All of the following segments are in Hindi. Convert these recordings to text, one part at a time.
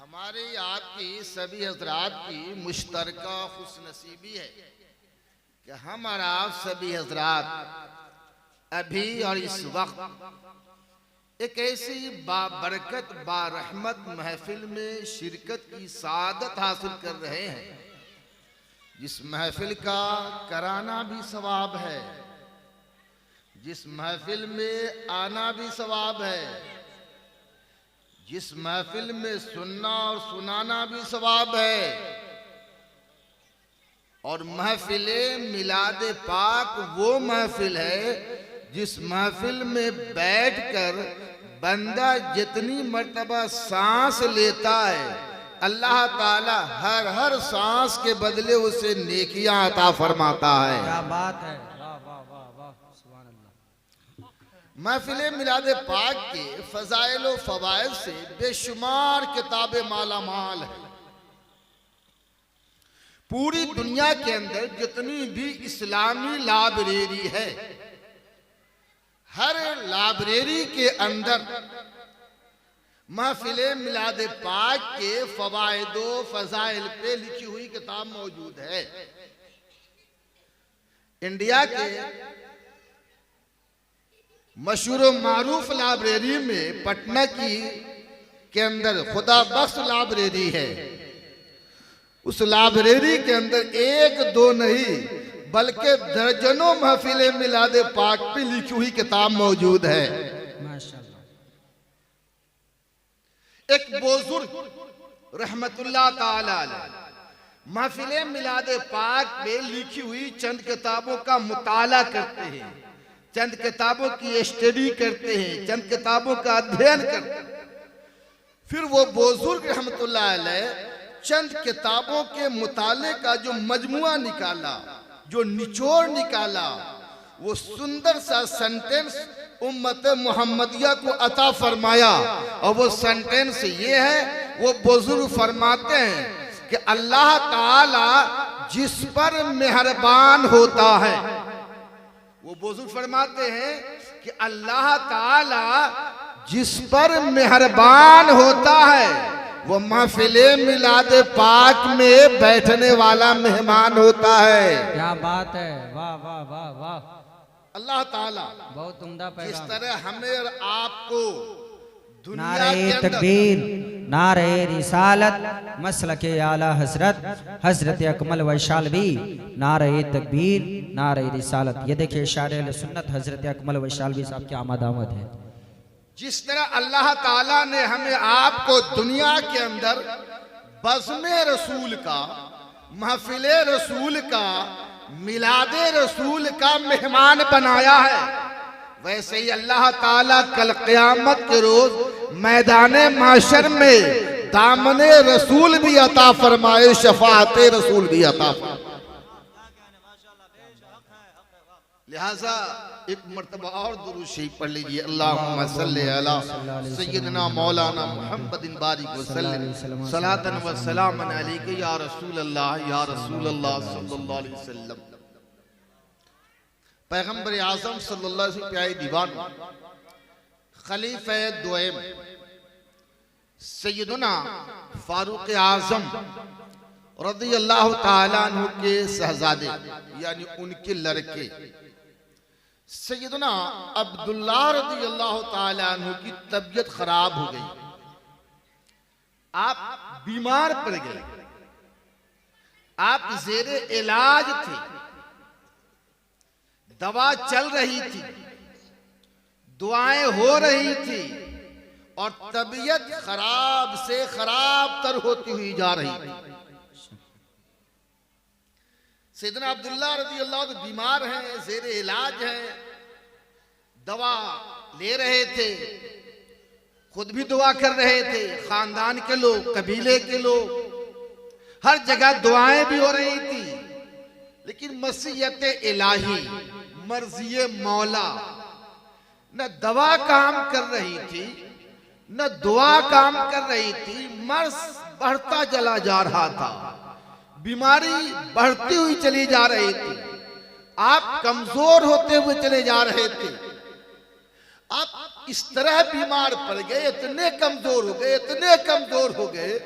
हमारी आपकी सभी हजरात की मुश्तरका खुशनसीबी है कि हम और आप सभी हजरात अभी और इस वक्त एक ऐसी बाबरकत बारहमत महफिल में शिरकत की सादत हासिल कर रहे हैं जिस महफिल का कराना भी सवाब है, जिस महफिल में आना भी सवाब है, जिस महफिल में सुनना और सुनाना भी सवाब है। और महफिले मिलादे पाक वो महफिल है जिस महफिल में बैठकर बंदा जितनी मर्तबा सांस लेता है अल्लाह ताला हर सांस के बदले उसे नेकियां अता फरमाता है। क्या बात है, वाह वाह वाह वाह, सुभान अल्लाह। महफिले मिलादे पाक के फजाइल व फवाइद से बेशुमार किताबें माला माल है। पूरी दुनिया के अंदर जितनी भी इस्लामी लाइब्रेरी है, हर लाइब्रेरी के अंदर महफिले मिलादे पाक के फवाइदो फजाइल पे लिखी हुई किताब मौजूद है। इंडिया के मशहूर मारूफ लाइब्रेरी में पटना के अंदर खुदा बख्श लाइब्रेरी है। उस लाइब्रेरी के अंदर एक दो नहीं बल्कि दर्जनों महफिले मिलादे पाक पे लिखी हुई किताब मौजूद है। माशाअल्लाह। एक बुजुर्ग रहमतुल्लाह ताला अलैह महफिले मिलादे पाक पे लिखी हुई चंद किताबों का मुताला करते हैं, चंद किताबों की स्टडी करते हैं, चंद किताबों का अध्ययन करते हैं। फिर वो बुजुर्ग रहमतुल्लाह अलैह चंद किताबों के मुताले का जो मजमुआ निकाला, जो निचोड़ निकाला, वो सुंदर सा सेंटेंस उम्मत मोहम्मदिया को अता फरमाया। और वो सेंटेंस ये है, वो बुजुर्ग फरमाते हैं कि अल्लाह ताला जिस पर मेहरबान होता है, वो बुजुर्ग फरमाते हैं कि अल्लाह ताला जिस पर मेहरबान होता है वो महफिले मिलादे पाक में बैठने वाला मेहमान होता है। क्या बात है, वाह वाह वाह वाह। अल्लाह ताला बहुत उम्दा पैगाम। जिस तरह हमें और आपको दुनिया नारे के अंदर तकबीर, नारे रिसालत, मसलके आला हजरत हजरत अकमल वैशालवी, नारे तकबीर, नारे रिसालत। ये देखिए शायर सुन्नत हजरत अकमल वैशालवी साहब की आमद आमद है। जिस तरह अल्लाह ताला ने हमें आपको दुनिया के अंदर बज़्मे रसूल का, महफिले रसूल का, मिलादे रसूल का मेहमान बनाया है, वैसे ही अल्लाह ताला कल क़यामत के रोज मैदाने माशर में दामने रसूल भी अता फरमाए, शफाअते रसूल भी अता फरमाए। लिहाजा एक मर्तबा और दुरूद शरीफ पढ़ लीजिए। अल्लाहुम्मा सल्ली अला सय्यिदना मौलाना मुहम्मदिन बारिक वसल्लम सलातन व सलामन अलैका या रसूल अल्लाह या रसूल अल्लाह सल्लल्लाहु अलैहि वसल्लम। पैगंबर आज़म सल्लल्लाहु अलैहि वसल्लम प्यारे दीवान खलीफा दुएम सय्यदना फारूक आज़म रज़ियल्लाहु ताला अन्हु के शहजादे यानी उनके लड़के सैयदना अब्दुल्ला रज़ियल्लाहु ताला अन्हु की तबीयत खराब हो गई। आप बीमार पड़ गए, आप जेरे इलाज थे, दवा चल रही थी, दुआएं हो रही थी और तबीयत खराब से खराब तर होती हुई जा रही थी। सैयदना अब्दुल्ला रज़ियल्लाहु अन्हु बीमार हैं, ज़ेरे इलाज हैं, दवा ले रहे थे, खुद भी दुआ कर रहे थे, खानदान के लोग, कबीले के लोग, हर जगह दुआएं भी हो रही थी। लेकिन मसीयत इलाही, मर्ज़ी मौला, न दवा काम कर रही थी न दुआ काम कर रही थी। मर्ज बढ़ता चला जा रहा था, बीमारी बढ़ती हुई चली जा रही थी, आप कमजोर होते हुए चले जा रहे थे, आप इस तरह बीमार पड़ गए, इतने कमजोर हो गए, इतने कमजोर हो गए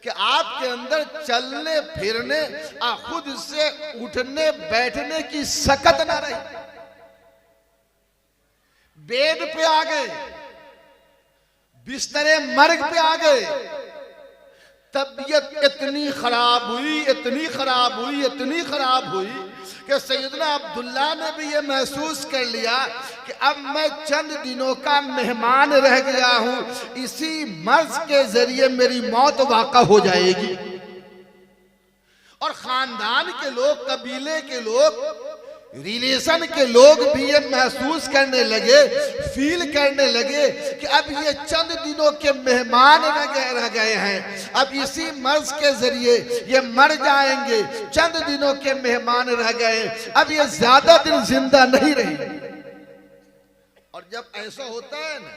कि आपके अंदर चलने फिरने और खुद से उठने बैठने की सकत ना रही। बेड पे आ गए, बिस्तरे मर्ग पे आ गए। तबीयत इतनी खराब हुई, इतनी खराब हुई, इतनी खराब हुई कि सैयदना अब्दुल्ला ने भी ये महसूस कर लिया कि अब मैं चंद दिनों का मेहमान रह गया हूं, इसी मर्ज के जरिए मेरी मौत वाक़ा हो जाएगी। और खानदान के लोग, कबीले के लोग, रिलेशन के लोग भी ये महसूस करने लगे, फील करने लगे कि अब ये चंद दिनों के मेहमान रह गए हैं, अब इसी मर्ज के जरिए ये मर जाएंगे। चंद दिनों के मेहमान रह गए, अब ये ज्यादा दिन जिंदा नहीं रही। और जब ऐसा होता है ना,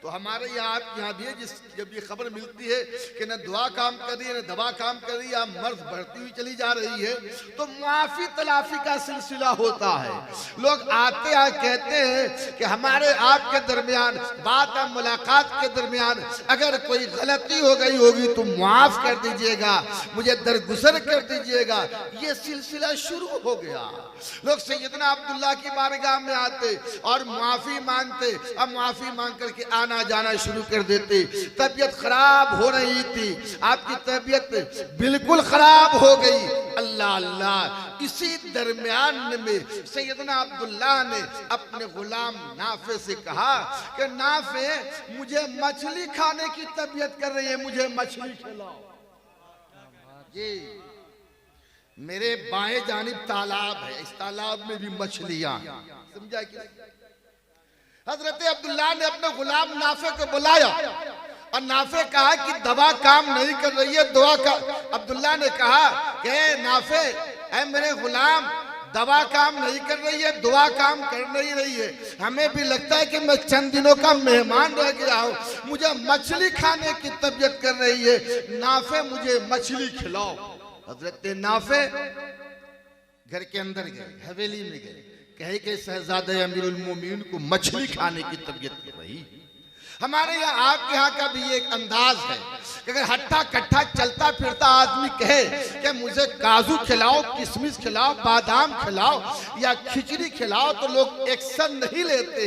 तो हमारे यहाँ भी है, जब ये खबर मिलती है कि न दुआ काम कर रही है न दवा काम कर रही है, अब मर्ज बढ़ती हुई चली जा रही है, तो मुआफी तलाफी का सिलसिला होता है। लोग आते हैं कहते हैं कि हमारे आपके दरमियान बात और मुलाकात के दरमियान अगर कोई गलती हो गई होगी तो मुआफ कर दीजिएगा, मुझे दरगुजर कर दीजिएगा। ये सिलसिला शुरू हो गया। लोग सैयदना अब्दुल्ला की बारगाह में आते और मुआफी मांगते, अब मुआफी मांग करके आना जाना शुरू कर देते। तबीयत खराब हो रही थी, आपकी तबीयत बिल्कुल खराब हो गई। अल्लाह अल्लाह, इसी दरमियान में सैयदना अब्दुल्ला ने अपने गुलाम नाफे से कहा कि नाफे, मुझे मछली खाने की तबीयत कर रही है, मुझे मछली खिलाओ। जी, मेरे बाएं जानिब तालाब है, इस तालाब में भी मछलियां, समझा कि हजरत अब्दुल्ला ने अपने गुलाम नाफे को बुलाया और नाफे कहा कि दवा काम नहीं कर रही है, दुआ का। अब्दुल्ला ने कहा कि नाफे, ऐ मेरे गुलाम, दवा काम नहीं कर रही है, दुआ काम कर नहीं रही है, हमें भी लगता है कि मैं चंद दिनों का मेहमान रह गया हूं, मुझे मछली खाने की तबीयत कर रही है, नाफे मुझे मछली खिलाओ। हजरत नाफे घर के अंदर गए, हवेली में गए, कहे कि शहजादे अमीरुल मोमिनीन को मछली खाने की तबीयत कर रही। हमारे यहाँ, आपके यहाँ का भी एक अंदाज है कि अगर हट्ठा कट्ठा चलता फिरता आदमी कहे कि मुझे काजू खिलाओ, किशमिश खिलाओ, बादाम खिलाओ या खिचड़ी खिलाओ, तो लोग एक्शन नहीं लेते।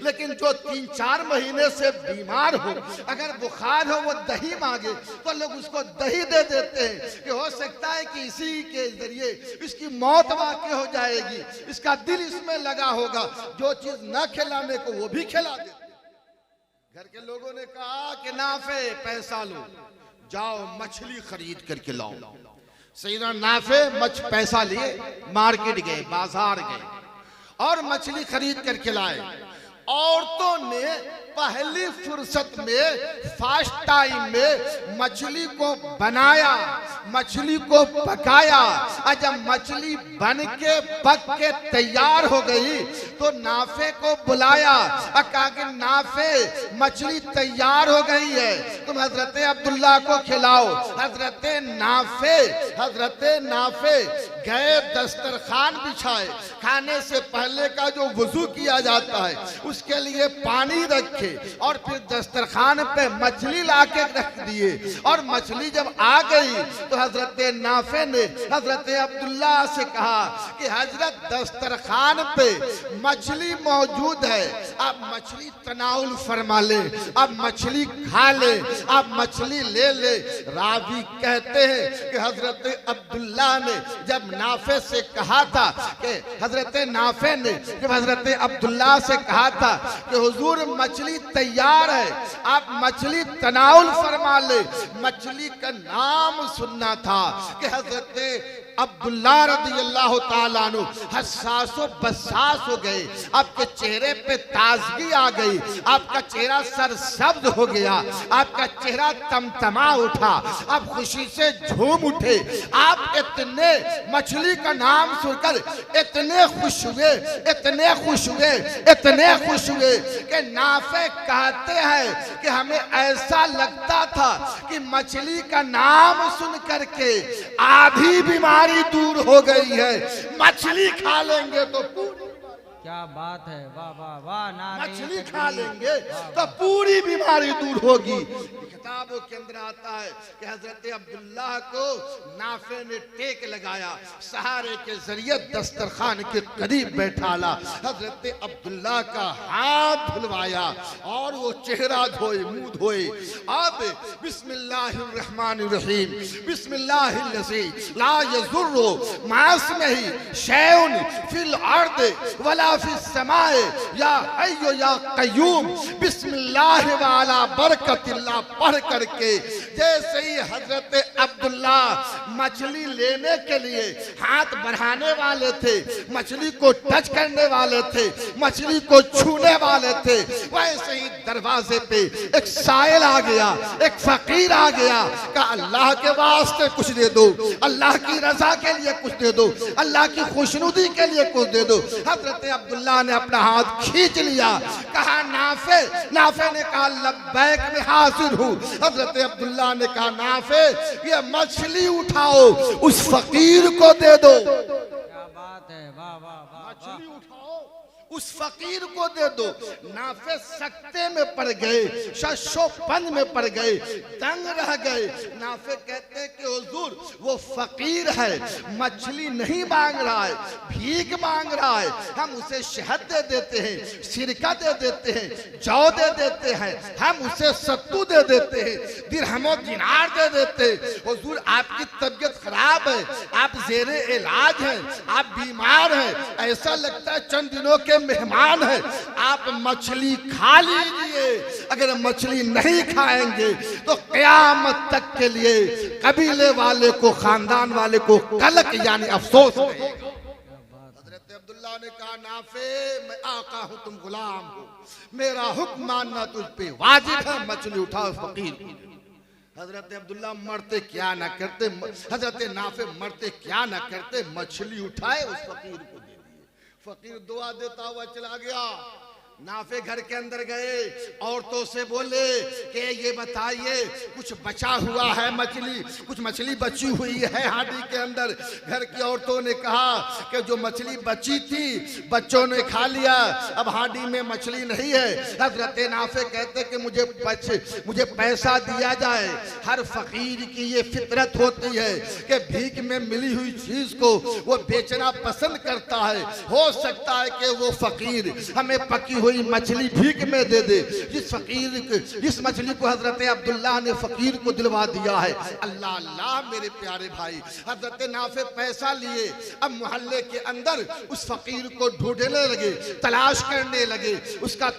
लेकिन जो 3-4 महीने से बीमार हो, अगर बुखार हो, वो दही मांगे तो लोग उसको दही दे देते हैं कि हो सकता है कि इसी के जरिए इसकी मौत वाक़ई हो जाएगी, इसका दिल इसमें लगा होगा, जो चीज न खिलाने को वो भी खिला देते। घर के लोगों ने कहा कि नाफे, पैसा लो, जाओ मछली खरीद करके लाओ। सैयदना नाफे पैसा लिए मार्केट गए, बाजार गए और मछली खरीद करके लाए। औरतों ने पहली फुर्सत में, फास्ट टाइम में मछली को बनाया, मछली को पकाया। और जब मछली बन के पक के तैयार हो गई तो नाफे को बुलाया और कहा कि नाफे, मछली तैयार हो गई है, तुम हजरत अब्दुल्ला को खिलाओ। हजरत नाफे गए, दस्तरखान बिछाए, खाने से पहले का जो वुजू किया जाता है उसके लिए पानी रखे और फिर दस्तरखान पे मछली लाके रख दिए। और मछली जब आ गई तो हजरत नाफे ने हजरत अब्दुल्ला से कहा कि हजरत, दस्तरखान पे मछली मौजूद है, आप मछली तनाउल फरमा ले, आप मछली खा ले, आप मछली ले ले। रावी कहते हैं कि हजरत अब्दुल्ला ने जब नाफे से कहा था कि हजरत नाफे ने जब हजरत अब्दुल्ला से कहा था कि हुजूर मछली तैयार है, आप मछली तनाउल फरमा ले, मछली का नाम सुनना था कि हजरत अब्दुल्ला रज़ियल्लाहु ताला अन्हु हसासो बसास हो गए, आपके चेहरे पे ताजगी आ गई, आपका चेहरा सरसब्ज हो गया, आपका चेहरा तमतमा उठा, आप खुशी से झूम उठे। आप इतने मछली का नाम सुनकर इतने खुश हुए, इतने खुश हुए, इतने खुश हुए कि नाफे कहते हैं कि हमें ऐसा लगता था कि मछली का नाम सुन करके आधी बीमारी दूर हो गई है, मछली खा लेंगे तो पूरी। क्या बात है, वाह वाह वाह। नारे मछली तकबीर, खा लेंगे वाह, तो पूरी बीमारी दूर होगी। किताबों के अंदर आता है कि हजरत अब्दुल्लाह को नाफे ने टेक लगाया, सहारे के जरिए दस्तरखान के करीब बैठाला, हजरत अब्दुल्लाह का हाथ धुलवाया और वो चेहरा धोए, मुंह धोए। अब बिस्मिल्लाहिर्रहमानिर्रहीम, बिस्मिल्लाहिल्लज़ी ला यज़ुर्रु मास्मिही शैउन फिल अर्द वला फिस समाए या हय्यु या क़य्यूम बिस्मिल्लाह वाला बरकतिल्लाह पढ़ करके जैसे ही हजरत अब्दुल्ला मछली लेने के लिए हाथ बढ़ाने वाले थे, मछली को टच करने वाले थे, मछली को छूने वाले थे, वैसे ही दरवाजे पे एक साइल आ गया, एक फकीर आ गया। कहा अल्लाह के वास्ते कुछ दे दो, अल्लाह की रजा के लिए कुछ दे दो, अल्लाह की खुशनुदी के लिए कुछ दे दो। हजरत अब्दुल्ला ने अपना हाथ खींच लिया, कहा नाफे, नाफे ने कहा लब्बैक में हाजिर हूँ। हजरत अब्दुल्ला ने कहा नाफे ये मछली उठाओ उस फकीर को दे दो। क्या बात है, वाह वाह वाह। मछली उठाओ उस फकीर को दे दो। नाफे सकते में पड़ गए, शशोपन में पड़ गए, दंग रह गए। नाफे कहते हैं कि हुजूर वो फकीर है, मछली नहीं मांग रहा है, भीख मांग रहा है, हम उसे शहद दे देते हैं, सिरका दे देते हैं, जौ दे देते हैं, हम उसे सत्तू दे देते हैं, दिरहमो दिनार दे देते हैं। हुजूर आपकी तबीयत खराब है, आप जेरे इलाज हैं, आप बीमार हैं, ऐसा लगता है चंद दिनों के मेहमान है, आप मछली खा लीजिए। अगर मछली नहीं खाएंगे तो क़यामत तक के लिए कबीले वाले को, खानदान वाले को कलक यानी अफसोस रहेगा। हजरत अब्दुल्ला ने कहा नाफे मैं आका हूं, तुम गुलाम हो, मेरा हुक्म मानना तुझ पे वाजिब है, मछली उठाओ फकीर। हजरत अब्दुल्ला मरते क्या ना करते, हजरत नाफे मरते क्या ना करते, मछली उठाए उस फकीर को दे दिए। फकीर दुआ देता हुआ चला गया। नाफे घर के अंदर गए, औरतों से बोले कि ये बताइए कुछ बचा हुआ है मछली, कुछ मछली बची हुई है हांडी के अंदर। घर की औरतों ने कहा कि जो मछली बची थी बच्चों ने खा लिया, अब हांडी में मछली नहीं है। हजरत नाफे कहते कि मुझे पैसा दिया जाए। हर फकीर की ये फितरत होती है कि भीख में मिली हुई चीज को वो बेचना पसंद करता है। हो सकता है कि वो फकीर हमें पकी हुई मछली भीख में दे दे। जिस मछली को हजरत अब्दुल्ला ने फकीर को दिलवा दिया है। अल्लाह अल्लाह मेरे प्यारे भाई, हजरत नाफे पैसा लिए, अब मोहल्ले के अंदर उस फकीर को ढूंढने लगे, तलाश करने लगे, उसका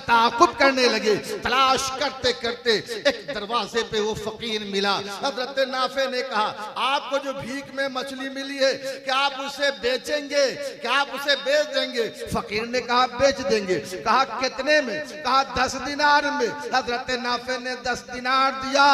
ताकुब करने लगे। तलाश करते करते एक दरवाजे पे वो फकीर मिला। हजरत नाफे ने कहा आपको जो भीख में मछली मिली है क्या आप उसे बेचेंगे, क्या आप उसे बेच देंगे? फकीर ने कहा बेच देंगे। कहा कितने में? कहा 10 दिनार में। हजरत नाफे ने 10 दिनार दिया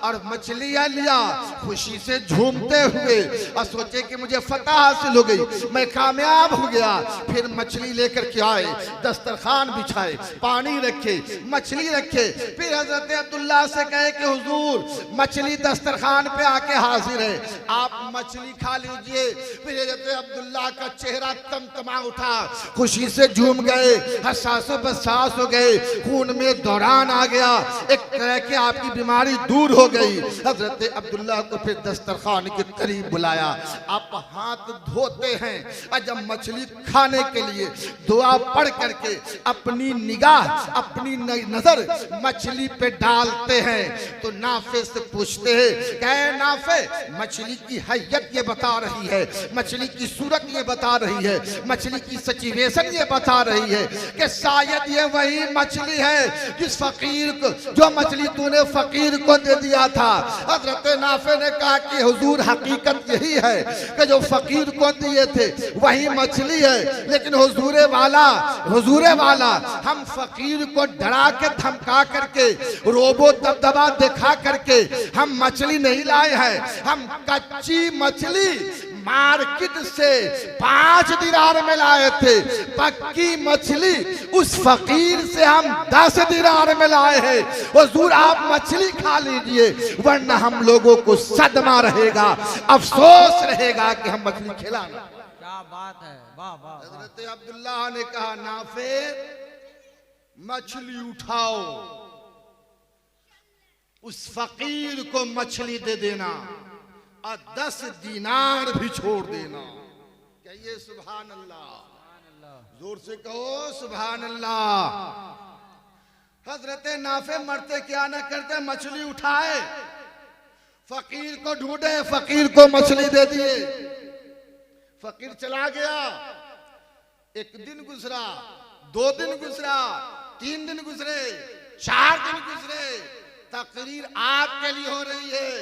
और मछलियां लिया, खुशी से झूमते हुए, और सोचे कि मुझे फतह हासिल हो गई, मैं कामयाब हो गया। फिर मछली लेकर के आए, दस्तरखान बिछाए, पानी रखे, मछली रखे। फिर हजरत अब्दुल्ला से कहे कि हुजूर मछली दस्तरखान पे आके हाजिर है, आप मछली खा लीजिए। फिर हजरत अब्दुल्ला का चेहरा तमतमा उठा, खुशी से झूम गए, हसासो बसास हो गए, खून में दौरान आ गया, एक तरह की आपकी बीमारी दूर हो गई। हजरत अब्दुल्ला को फिर दस्तरखान के करीब बुलाया। आप हाथ धोते हैं और जब मछली खाने के लिए दुआ पढ़ करके अपनी निगाह, अपनी नजर मछली पे डालते हैं तो नाफे से पूछते हैं क्या नाफे मछली की हैयत ये बता रही है, मछली की सूरत ये बता रही है, मछली की सिचुएशन ये बता रही है कि शायद ये वही मछली है जिस फकीर को, जो मछली तूने फकीर को दे दिया था। हजरत नाफे ने कहा कि हुजूर हकीकत यही है कि जो फकीर को दिए थे वही मछली है, लेकिन हुजूरे वाला हम फकीर को डरा के धमका करके, रोबो दबदबा दिखा करके हम मछली नहीं लाए हैं, हम कच्ची मछली मार्केट से 5 दिनार में लाए थे। पक्की मछली उस फकीर से हम 10 दिनार में लाए हैं। हुजूर आप मछली खा लीजिए, वरना हम लोगों को सदमा रहेगा, अफसोस रहेगा कि हम मछली खिलाना। क्या क्या बात है, वाह वाह वाह। हजरत अब्दुल्लाह ने कहा नाफे मछली उठाओ, उस फकीर को मछली दे देना और 10 दीनार भी छोड़ देना। कहिए सुभान अल्लाह, जोर से कहो सुभान अल्लाह। हजरत नाफे मरते क्या न करते, मछली उठाए, फकीर को ढूंढे, फकीर को मछली दे दिए। फकीर चला गया। 1 दिन गुजरा, 2 दिन गुजरा, 3 दिन गुजरे, 4 दिन गुजरे। तकरीर आपके लिए हो रही है,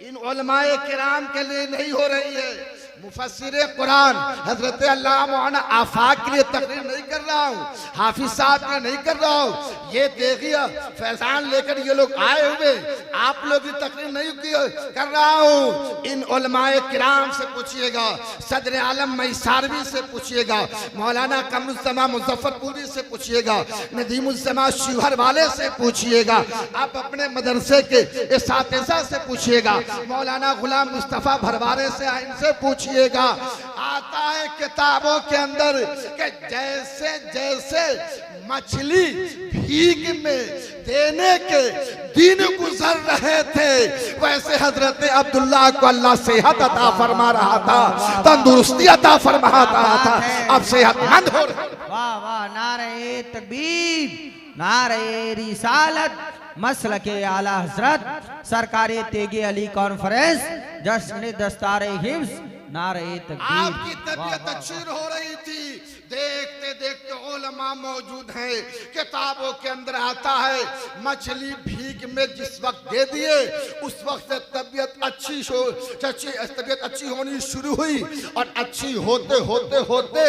इन उलमाए किराम के लिए नहीं हो रही है। मुफस्सिरे कुरान हजरत अल्लामा मौलाना आफाक के लिए तकरीर नहीं कर रहा हूँ, हाफिज साहब के नहीं कर रहा हूँ। ये देखिए फैजान लेकर ये लोग आए हुए, आप लोग की तकरीर नहीं कर रहा हूँ। इन उलमाए किराम से पूछिएगा, सदर आलम मैसारवी से पूछिएगा, मौलाना कमरुज़्ज़मा मुजफ्फरपुरी से पूछिएगा, नदीमुज़्ज़मा शिवहर वाले से पूछिएगा, आप अपने मदरसे के इसातिज़ा से पूछिएगा, मौलाना गुलाम मुस्तफ़ा भरवारे से इनसे पूछिएगा। आता है किताबों के अंदर कि जैसे जैसे मछली भीख में देने के दिन गुजर रहे थे, वैसे हजरत अब्दुल्लाह को अल्लाह सेहत अता फरमा रहा था, तंदुरुस्ती अता फरमा रहा था, अब सेहतमंद हो रहे। वाह वाह, नारे तकबीर, नारे रिसालत, मसलके आला हजरत सरकारे तेगे अली कॉन्फ्रेंस, जश्न दस्तारे हिफ्ज, नारे तकबीर। आपकी तबीयत अच्छी हो रही थी, देखते देखते उलमा मौजूद हैं, किताबों के अंदर आता है मछली भीख में जिस वक्त दे दिए, उस वक्त से तबीयत अच्छी होनी शुरू हुई, और अच्छी होते होते होते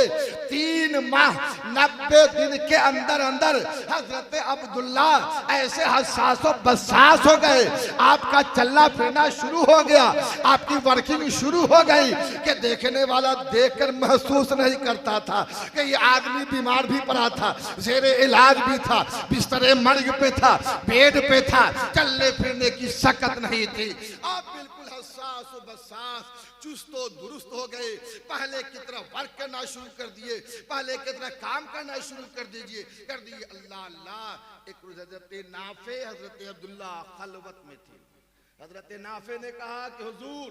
3 माह 90 दिन के अंदर अंदर हजरत अब्दुल्ला ऐसे हसासो बसास हो गए, आपका चलना फिरना शुरू हो गया, आपकी वर्किंग शुरू हो गई कि देखने वाला देखकर महसूस नहीं करता था कि ये आदमी बीमार भी पड़ा था, जेरे इलाज भी था, बिस्तरे मर्ग पे था, बेड पे था, चलने फिरने की सकत नहीं थी। आप बिल्कुल हसास और बसास, चुस्त दुरुस्त हो गए, पहले की तरह वर्क करना शुरू कर दिए, पहले की तरह काम करना शुरू कर दिए। अल्लाह अल्लाह। एक हजरत नाफे हजरत अब्दुल्ला खलवत में थे। हजरत नाफे ने कहा कि हुजूर,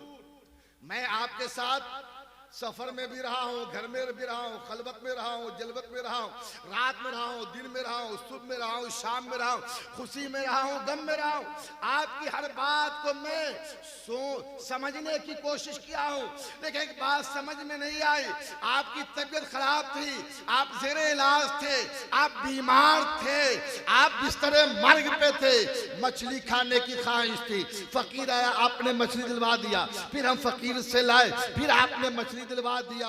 मैं आपके साथ सफर में भी रहा हूँ, घर में भी रहा हूँ, खलबत में रहा हूँ, जलवत में रहा हूँ, रात में रहा हूँ, दिन में रहा हूँ, सुबह में रहा हूँ, शाम में रहा हूँ, खुशी में रहा हूँ, गम में रहा हूँ। आपकी हर बात को मैं समझने की कोशिश किया हूँ, लेकिन एक बात समझ में नहीं आई। आपकी तबीयत खराब थी, आप जेरे इलाज थे, आप बीमार थे, आप बिस्तरे मर्ग पे थे, मछली खाने की ख्वाहिश थी। फकीर आया, आपने मछली दिलवा दिया, फिर हम फकीर से लाए, फिर आपने मछली दिलवा दिया।